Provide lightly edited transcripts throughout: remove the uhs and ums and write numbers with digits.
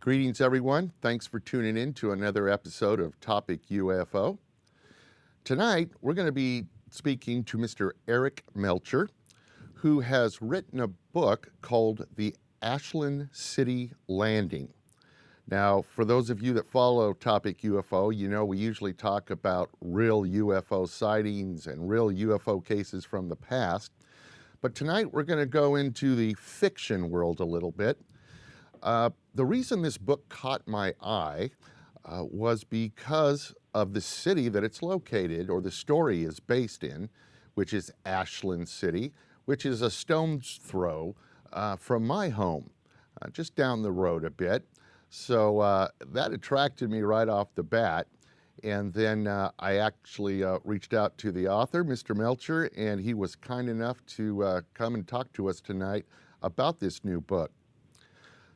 Greetings, everyone. Thanks for tuning in to another episode of Topic UFO. Tonight, we're going to be speaking to Mr. Eric Melcher, who has written a book called The Ashland City Landing. Now, for those of you that follow Topic UFO, you know we usually talk about real UFO sightings and real UFO cases from the past. But tonight, we're going to go into the fiction world a little bit. The reason this book caught my eye was because of the city that it's located, or the story is based in, which is Ashland City, which is a stone's throw from my home, just down the road a bit. So that attracted me right off the bat. And then I actually reached out to the author, Mr. Melcher, and he was kind enough to come and talk to us tonight about this new book.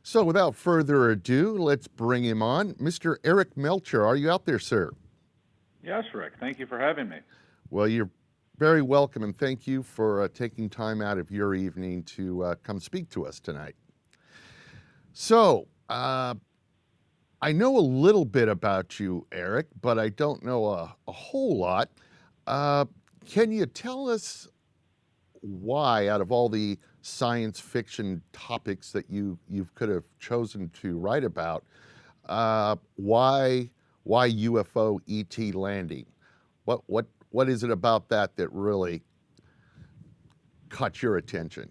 So without further ado, let's bring him on. Mr. Eric Melcher, are you out there, sir? Yes, Rick. Thank you for having me. Well, you're very welcome, and thank you for taking time out of your evening to come speak to us tonight. So, I know a little bit about you, Eric, but I don't know a whole lot. Can you tell us why, out of all the science fiction topics that you could have chosen to write about, why UFO ET landing? What is it about that really caught your attention?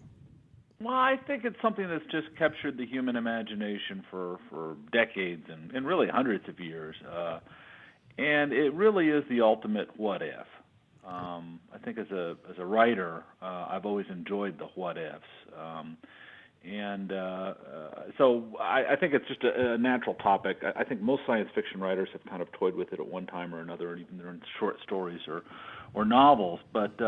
Well, I think it's something that's just captured the human imagination for decades and really hundreds of years. And it really is the ultimate what if. I think as a writer, I've always enjoyed the what ifs. So I think it's just a natural topic. I think most science fiction writers have kind of toyed with it at one time or another, even they're in short stories or novels. But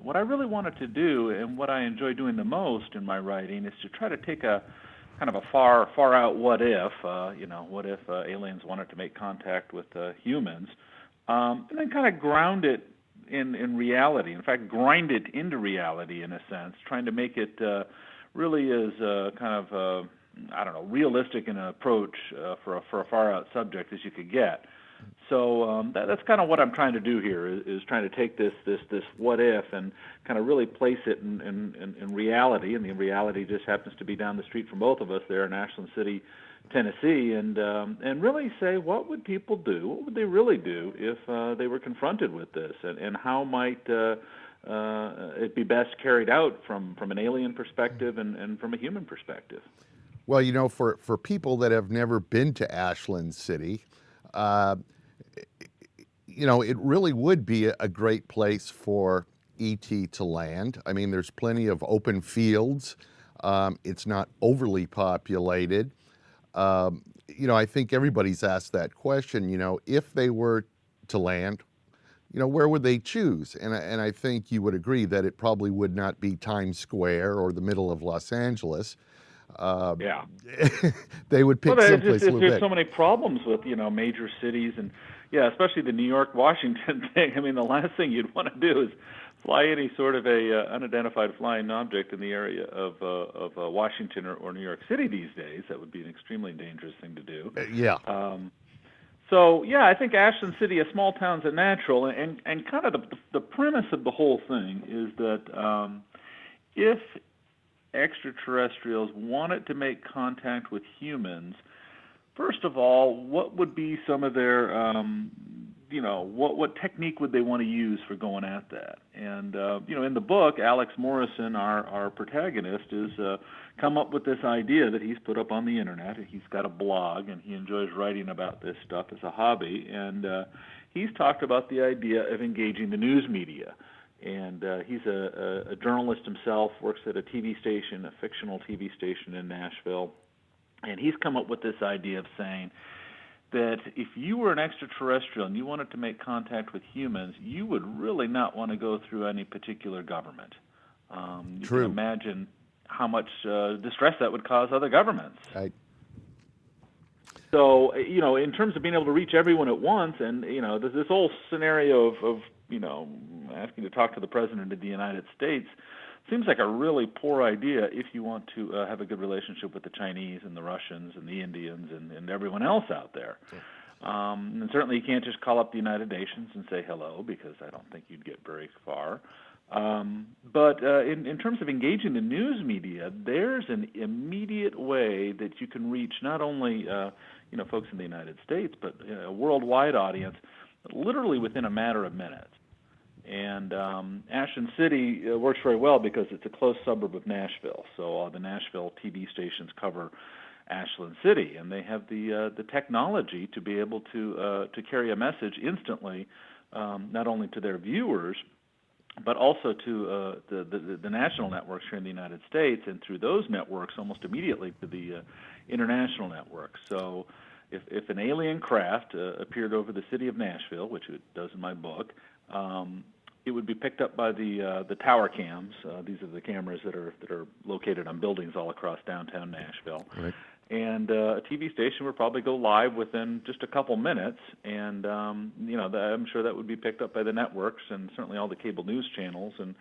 what I really wanted to do, and what I enjoy doing the most in my writing, is to try to take a kind of a far out what if, what if aliens wanted to make contact with humans, and then kind of ground it in reality. In fact, grind it into reality in a sense, trying to make it really as kind of realistic an approach for a far out subject as you could get. So that's kind of what I'm trying to do here, is trying to take this what if and kind of really place it in reality, and the reality just happens to be down the street from both of us there in Ashland City, Tennessee, and really say, what would people do? What would they really do if they were confronted with this, and how might it be best carried out from an alien perspective and from a human perspective? Well, you know, for people that have never been to Ashland City, it really would be a great place for ET to land. I mean, there's plenty of open fields. It's not overly populated. I think everybody's asked that question, if they were to land, where would they choose? And I think you would agree that it probably would not be Times Square or the middle of Los Angeles. Yeah. They would pick someplace a little bit. There's so many problems with, major cities, and especially the New York, Washington thing. I mean, the last thing you'd want to do is fly any sort of a unidentified flying object in the area of Washington or New York City these days. That would be an extremely dangerous thing to do. Yeah. I think Ashland City, a small town's a natural, and kind of the premise of the whole thing is that if extraterrestrials wanted to make contact with humans, first of all, what would be some of their, what technique would they want to use for going at that? And, in the book, Alex Morrison, our protagonist, is come up with this idea that he's put up on the internet. He's got a blog, and he enjoys writing about this stuff as a hobby. And he's talked about the idea of engaging the news media. And he's a journalist himself, works at a TV station, a fictional TV station in Nashville. And he's come up with this idea of saying that if you were an extraterrestrial and you wanted to make contact with humans, you would really not want to go through any particular government. You True. can imagine how much distress that would cause other governments. Right. So, in terms of being able to reach everyone at once, and, there's this whole scenario of asking to talk to the President of the United States, seems like a really poor idea if you want to have a good relationship with the Chinese and the Russians and the Indians and everyone else out there. And certainly you can't just call up the United Nations and say hello, because I don't think you'd get very far. But in terms of engaging the news media, there's an immediate way that you can reach not only folks in the United States, but a worldwide audience, literally within a matter of minutes. And Ashland City works very well because it's a close suburb of Nashville. So the Nashville TV stations cover Ashland City, and they have the technology to be able to carry a message instantly, not only to their viewers, but also to the national networks here in the United States, and through those networks almost immediately to the international networks. So if an alien craft appeared over the city of Nashville, which it does in my book, it would be picked up by the tower cams. These are the cameras that are located on buildings all across downtown Nashville. Right. And a TV station would probably go live within just a couple minutes, and I'm sure that would be picked up by the networks and certainly all the cable news channels, and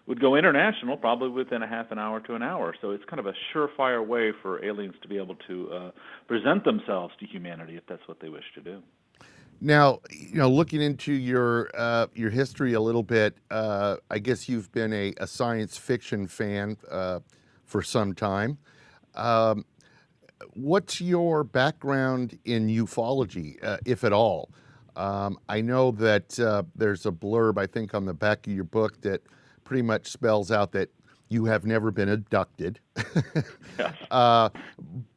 would go international probably within a half an hour to an hour. So it's kind of a surefire way for aliens to be able to present themselves to humanity if that's what they wish to do. Now, looking into your history a little bit, I guess you've been a science fiction fan for some time. What's your background in ufology, if at all? I know that there's a blurb, I think, on the back of your book that pretty much spells out that you have never been abducted. Yes.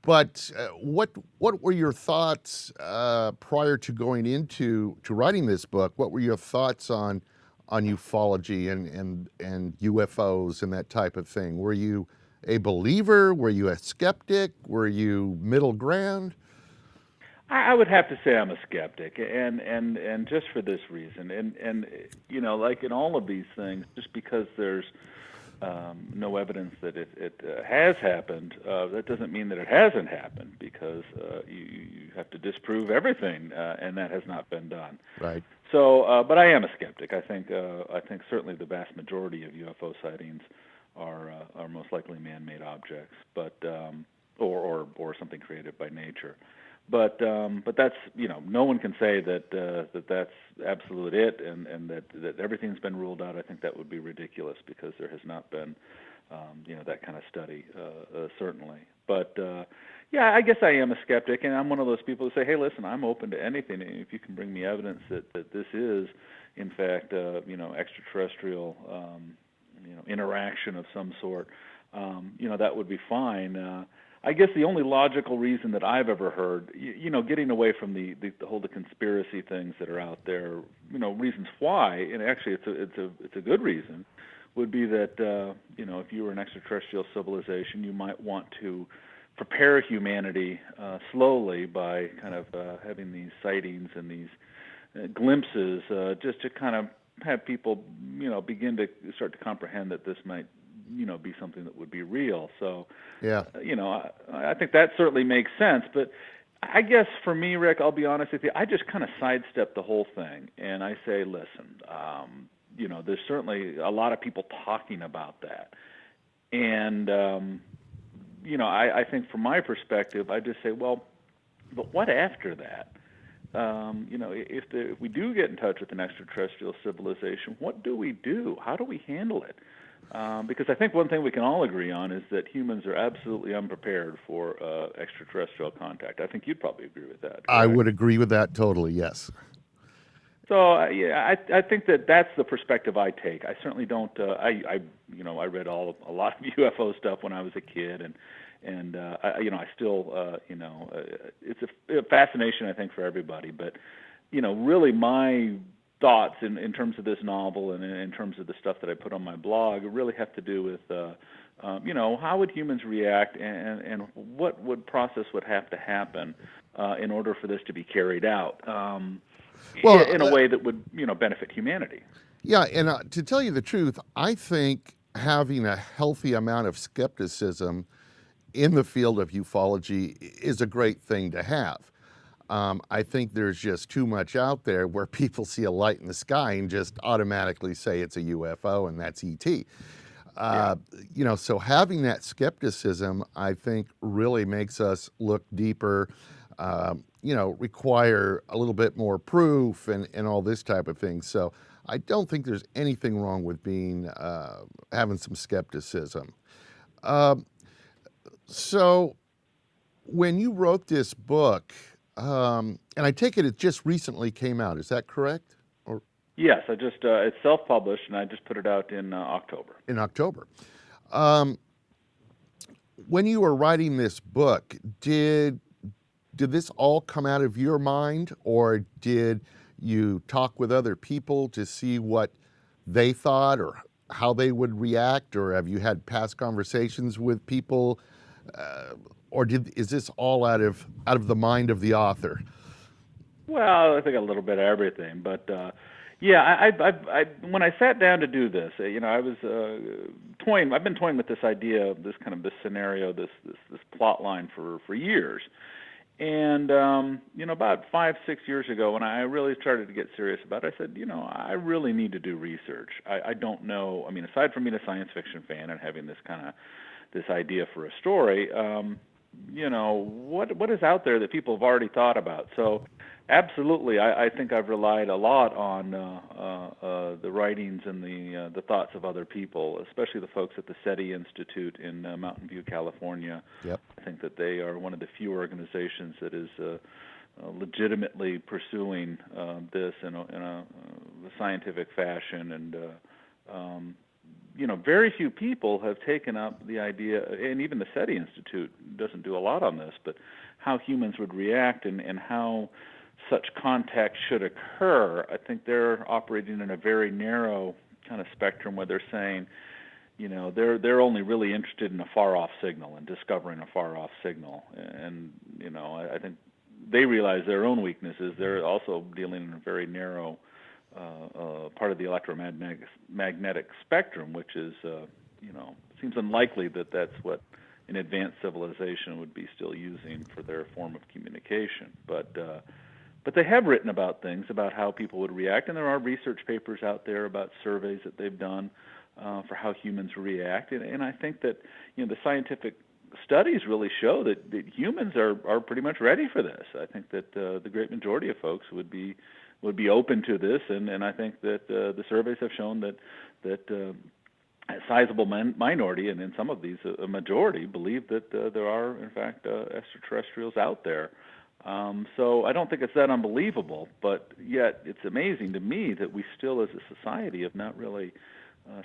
But what were your thoughts prior to going into writing this book? What were your thoughts on ufology and UFOs and that type of thing? Were you a believer? Were you a skeptic? Were you middle ground? I would have to say I'm a skeptic, and just for this reason, and like in all of these things, just because there's no evidence that it has happened, that doesn't mean that it hasn't happened, because you have to disprove everything, and that has not been done. Right. So, but I am a skeptic. I think certainly the vast majority of UFO sightings are most likely man-made objects, but or something created by nature. But that's no one can say that that's absolute it, and that everything's been ruled out. I think that would be ridiculous, because there has not been that kind of study certainly. But yeah, I guess I am a skeptic, and I'm one of those people who say, hey, listen, I'm open to anything if you can bring me evidence that this is in fact extraterrestrial interaction of some sort. That would be fine. I guess the only logical reason that I've ever heard, getting away from the whole conspiracy things that are out there, reasons why, and actually it's a good reason, would be that if you were an extraterrestrial civilization, you might want to prepare humanity slowly by kind of having these sightings and these glimpses, just to kind of have people begin to start to comprehend that this might be something that would be real. So, yeah, I think that certainly makes sense. But I guess for me, Rick, I'll be honest with you, I just kind of sidestep the whole thing, and I say, listen, there's certainly a lot of people talking about that, and I think from my perspective, I just say, well, but what after that? If we do get in touch with an extraterrestrial civilization, what do we do? How do we handle it? Because I think one thing we can all agree on is that humans are absolutely unprepared for extraterrestrial contact. I think you'd probably agree with that. Correct? I would agree with that totally, yes. So I think that's the perspective I take. I certainly don't. I read a lot of UFO stuff when I was a kid, and I still it's a fascination, I think, for everybody. But really my thoughts in terms of this novel and in terms of the stuff that I put on my blog really have to do with how would humans react, and what process would have to happen in order for this to be carried out in a way that would benefit humanity. Yeah, and to tell you the truth, I think having a healthy amount of skepticism in the field of ufology is a great thing to have. I think there's just too much out there where people see a light in the sky and just automatically say it's a UFO and that's ET. Yeah. So having that skepticism, I think, really makes us look deeper, require a little bit more proof and all this type of thing. So I don't think there's anything wrong with having some skepticism. Um, so when you wrote this book, and I take it just recently came out, is that correct? Or Yes, I just it's self-published, and I just put it out in October. in October. Um, when you were writing this book, did this all come out of your mind, or did you talk with other people to see what they thought or how they would react, or have you had past conversations with people, uh, or is this all out of the mind of the author? Well, I think a little bit of everything, but yeah, I when I sat down to do this, I was toying. I've been toying with this idea, this scenario, this plot line for years. And about 5, 6 years ago, when I really started to get serious about it, I said, I really need to do research. I don't know. I mean, aside from being a science fiction fan and having this idea for a story, what is out there that people have already thought about? So, absolutely, I think I've relied a lot on the writings and the thoughts of other people, especially the folks at the SETI Institute in Mountain View, California. Yep. I think that they are one of the few organizations that is legitimately pursuing this in a scientific fashion, and very few people have taken up the idea, and even the SETI Institute doesn't do a lot on this, but how humans would react and how such contact should occur. I think they're operating in a very narrow kind of spectrum where they're saying, they're only really interested in a far off signal and discovering a far off signal. And I think they realize their own weaknesses. They're also dealing in a very narrow part of the electromagnetic spectrum, which is seems unlikely that that's what an advanced civilization would be still using for their form of communication. But they have written about things, about how people would react, and there are research papers out there about surveys that they've done for how humans react. And I think that the scientific studies really show that humans are pretty much ready for this. I think that the great majority of folks would be open to this, and I think that the surveys have shown that a sizable minority, and in some of these a majority, believe that there are in fact extraterrestrials out there. So I don't think it's that unbelievable, but yet it's amazing to me that we still, as a society, have not really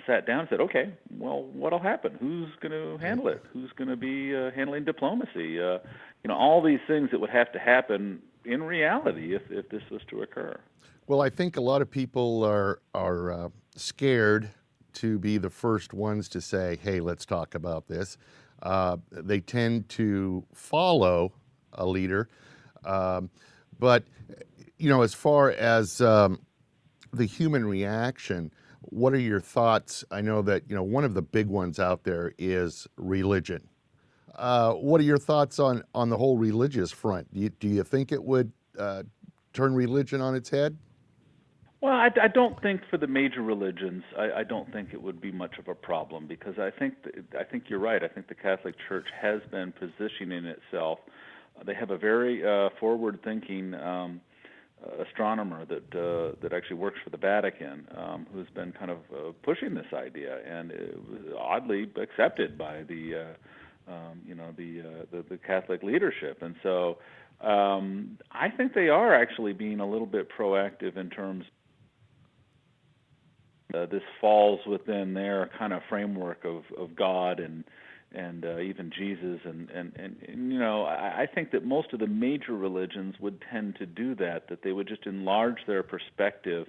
sat down and said, okay, well, what'll happen? Who's going to handle it? Who's going to be handling diplomacy? All these things that would have to happen in reality if this was to occur. Well, I think a lot of people are scared to be the first ones to say, "Hey, let's talk about this." They tend to follow a leader, but as far as the human reaction, what are your thoughts? I know that one of the big ones out there is religion. What are your thoughts on the whole religious front? Do you think it would turn religion on its head? Well, I don't think for the major religions, I don't think it would be much of a problem, because I think you're right. I think the Catholic Church has been positioning itself. They have a very forward-thinking astronomer that actually works for the Vatican, who's been kind of pushing this idea, and it was oddly accepted by the Catholic leadership. And so I think they are actually being a little bit proactive in terms. This falls within their kind of framework of God and even Jesus, and I think that most of the major religions would tend to do that they would just enlarge their perspective.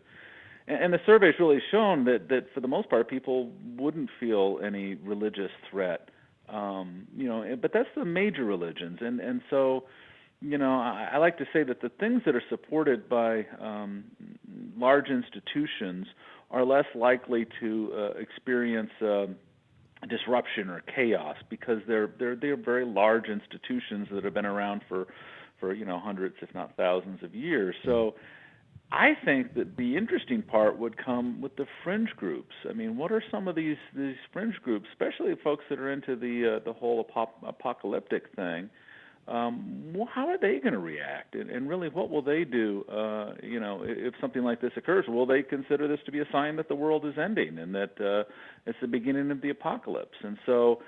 And the survey's really shown that for the most part people wouldn't feel any religious threat, but that's the major religions, and so I like to say that the things that are supported by large institutions are less likely to experience disruption or chaos, because they're very large institutions that have been around for hundreds, if not thousands, of years. So I think that the interesting part would come with the fringe groups. I mean, what are some of these fringe groups, especially folks that are into the whole apocalyptic thing? How are they going to react, and really, what will they do? If something like this occurs, will they consider this to be a sign that the world is ending and that it's the beginning of the apocalypse? And so,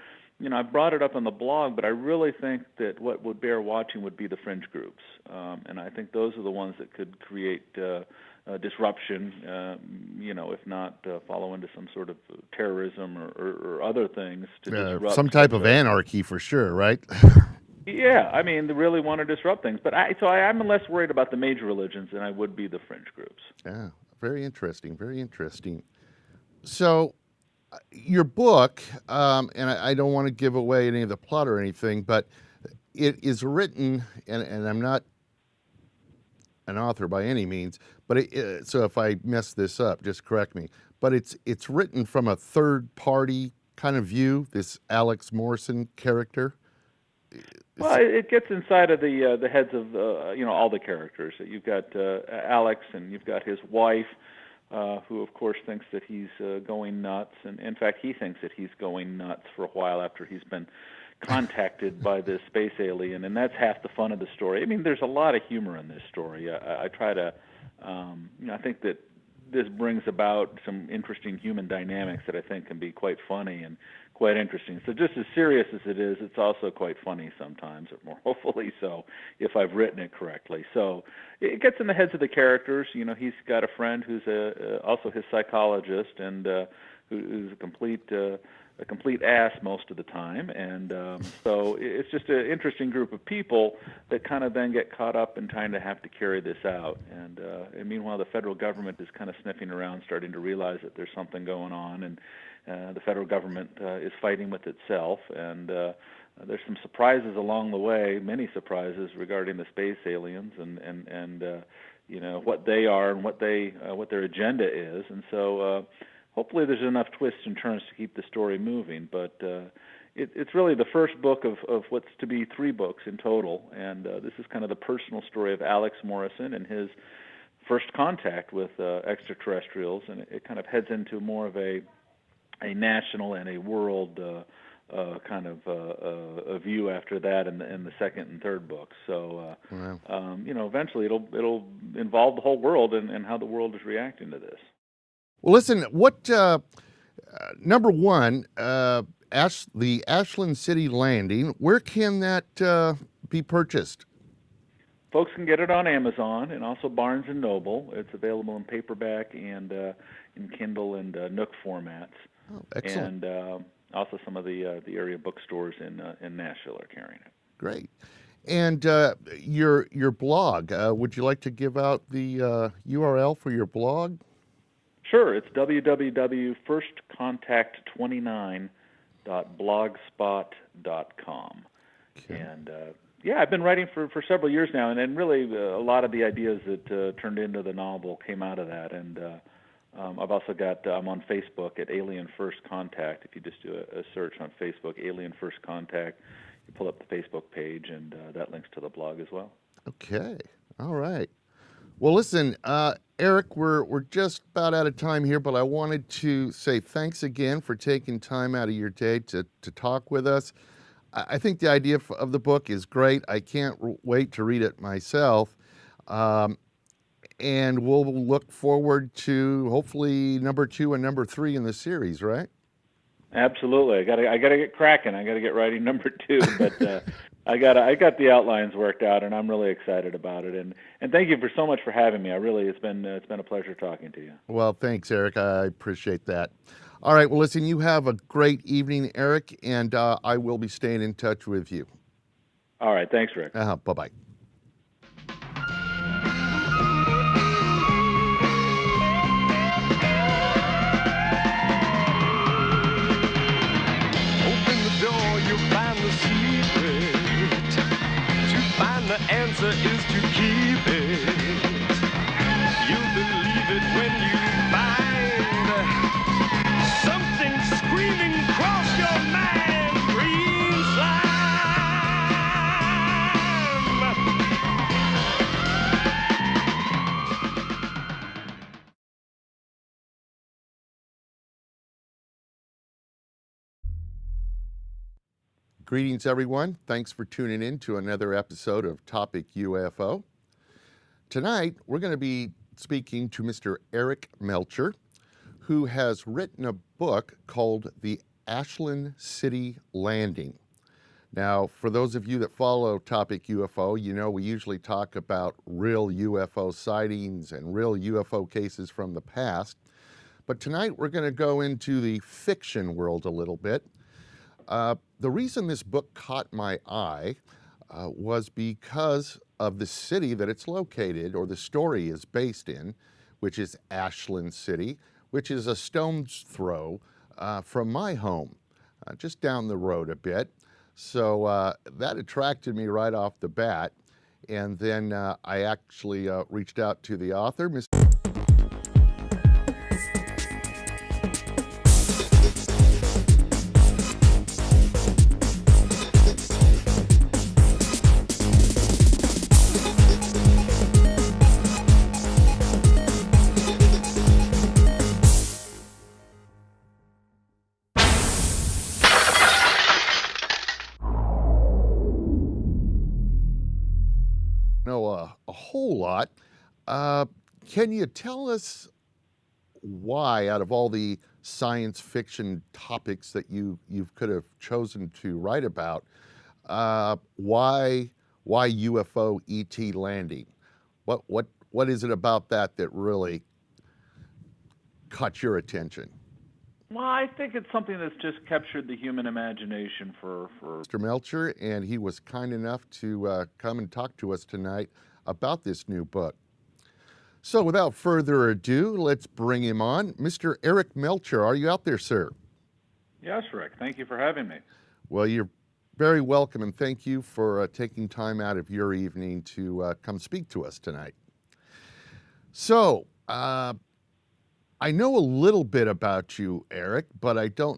I brought it up on the blog, but I really think that what would bear watching would be the fringe groups, and I think those are the ones that could create disruption. If not follow into some sort of terrorism or other things to disrupt some type of anarchy for sure, right? Yeah, I mean, they really want to disrupt things. But I'm less worried about the major religions than I would be the fringe groups. Yeah, very interesting, very interesting. So, your book, and I don't want to give away any of the plot or anything, but it is written, and I'm not an author by any means, but so if I mess this up, just correct me. But it's written from a third party kind of view. This Alex Morrison character. Well, it gets inside of the heads of all the characters. You've got Alex, and you've got his wife, who of course thinks that he's going nuts, and in fact he thinks that he's going nuts for a while after he's been contacted by this space alien, and that's half the fun of the story. I mean, there's a lot of humor in this story. I try to, I think that this brings about some interesting human dynamics that I think can be quite funny and quite interesting. So just as serious as it is, it's also quite funny sometimes, or more hopefully so, if I've written it correctly. So it gets in the heads of the characters. He's got a friend who's also his psychologist, and who's a complete ass most of the time, and so it's just an interesting group of people that kind of then get caught up in trying to have to carry this out. And meanwhile, the federal government is kind of sniffing around, starting to realize that there's something going on, and the federal government is fighting with itself, and there's some surprises along the way, many surprises regarding the space aliens and what they are and what their agenda is, and so. Hopefully there's enough twists and turns to keep the story moving, but it's really the first book of what's to be 3 books in total, and this is kind of the personal story of Alex Morrison and his first contact with extraterrestrials, and it kind of heads into more of a national and a world kind of a view after that in the second and third books. So, eventually it'll involve the whole world and how the world is reacting to this. Well, listen, what, number one, the Ashland City Landing, where can that be purchased? Folks can get it on Amazon and also Barnes & Noble. It's available in paperback and in Kindle and Nook formats. Oh, excellent. And also some of the area bookstores in Nashville are carrying it. Great. And your blog, would you like to give out the URL for your blog? Sure, it's www.firstcontact29.blogspot.com. Okay. And I've been writing for several years now, and really a lot of the ideas that turned into the novel came out of that. And I've also I'm on Facebook at Alien First Contact. If you just do a search on Facebook, Alien First Contact, you pull up the Facebook page, and that links to the blog as well. Okay, all right. Well, listen, Eric, we're just about out of time here, but I wanted to say thanks again for taking time out of your day to talk with us. I think the idea of the book is great. I can't wait to read it myself. And we'll look forward to hopefully number 2 and number 3 in the series, right? Absolutely. I gotta get cracking. I gotta get writing number 2, but I got the outlines worked out, and I'm really excited about it. And thank you so much for having me. It's been a pleasure talking to you. Well, thanks, Eric. I appreciate that. All right. Well, listen, you have a great evening, Eric, and I will be staying in touch with you. All right. Thanks, Rick. Bye-bye. The answer is to keep it. You'll believe it when you find something screaming across your mind. Green slime. Greetings, everyone. Thanks for tuning in to another episode of Topic UFO. Tonight, we're going to be speaking to Mr. Eric Melcher, who has written a book called The Ashland City Landing. Now, for those of you that follow Topic UFO, you know we usually talk about real UFO sightings and real UFO cases from the past. But tonight, we're going to go into the fiction world a little bit. The reason this book caught my eye was because of the city that it's located, or the story is based in, which is Ashland City, which is a stone's throw from my home, just down the road a bit. So that attracted me right off the bat. And then I actually reached out to the author, Mr. A whole lot. Can you tell us why, out of all the science fiction topics that you could have chosen to write about, why UFO ET landing? What is it about that really caught your attention? Well, I think it's something that's just captured the human imagination for Mr. Melcher, and he was kind enough to come and talk to us tonight about this new book. So without further ado, let's bring him on. Mr. Eric Melcher, are you out there, sir? Yes, Rick. Thank you for having me. Well, you're very welcome, and thank you for taking time out of your evening to come speak to us tonight. So, I know a little bit about you, Eric, but I don't